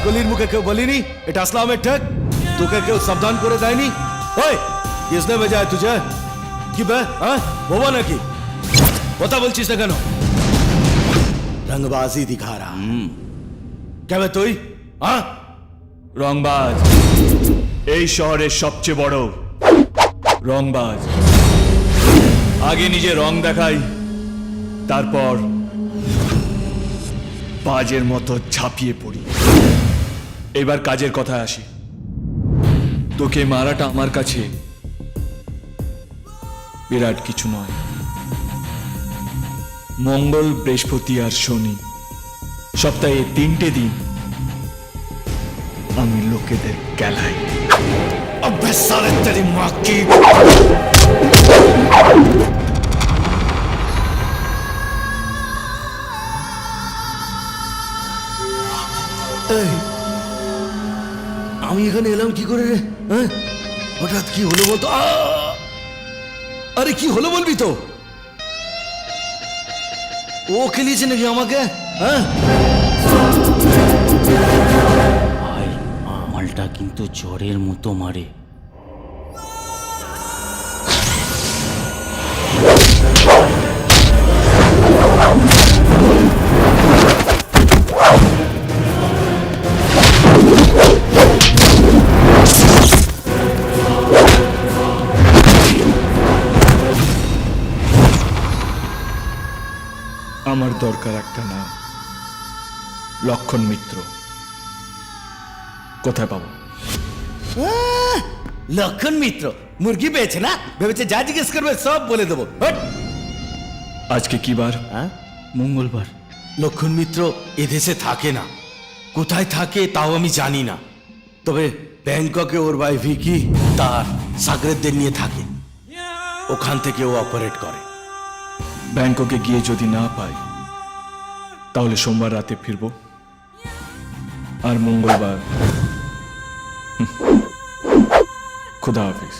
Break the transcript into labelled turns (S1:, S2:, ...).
S1: গলির মুখে কেউ বলিনি এটা আসলামের ঠেক? তোকে কেউ সাবধান করে দেয়নি? ওই কিসনে বেজায় তুঝে? কি বে হ্যাঁ বোবা নাকি? কথা বলছিস না কেন? রংবাজি দিখা রা কে বে তুই? হ্যাঁ
S2: রংবাজ এই শহরের সবচেয়ে বড় রংবাজ। আগে নিজে রং দেখাই, তারপর বাজের মতো ঝাঁপিয়ে পড়ি। এবার কাজের কথায় আসি। তোকে মারাটা আমার কাছে বিরাট কিছু নয়। মঙ্গল, বৃহস্পতি আর শনি, সপ্তাহে 3টে দিন আমি লোকেদের গেলাই।
S1: अबे साले तेरी माँ की আমি এখানে এলাম কি করে রে? হ্যাঁ হঠাৎ কি হলো বলতো? আরে কি হলো বলবি তো? ও খেলিয়েছে নাকি আমাকে? হ্যাঁ
S3: ভাই মালটা কিন্তু জ্বরের মতো মারে।
S2: আমার দরকার একটা নাম, লক্ষণ মিত্র। কোথায় পাবো?
S1: লক্ষণ মিত্র মুরগি পেয়েছে না, ভেবেছে যা জিজ্ঞেস করবে সব বলে দেবো। হট!
S2: আজকে কি বার?
S1: হ্যাঁ
S3: মঙ্গলবার।
S1: লক্ষণ মিত্র এদেশে থাকে না, কোথায় থাকে তাও আমি জানি না। তবে ব্যাংককে ওর ভাই ভিকি তার সাগরেদদের নিয়ে থাকে, ওখান থেকে ও অপারেট করে।
S2: ব্যাংককে গিয়ে যদি না পাই তাহলে সোমবার রাতে ফিরবো, আর মঙ্গলবার খুদা হাফিজ।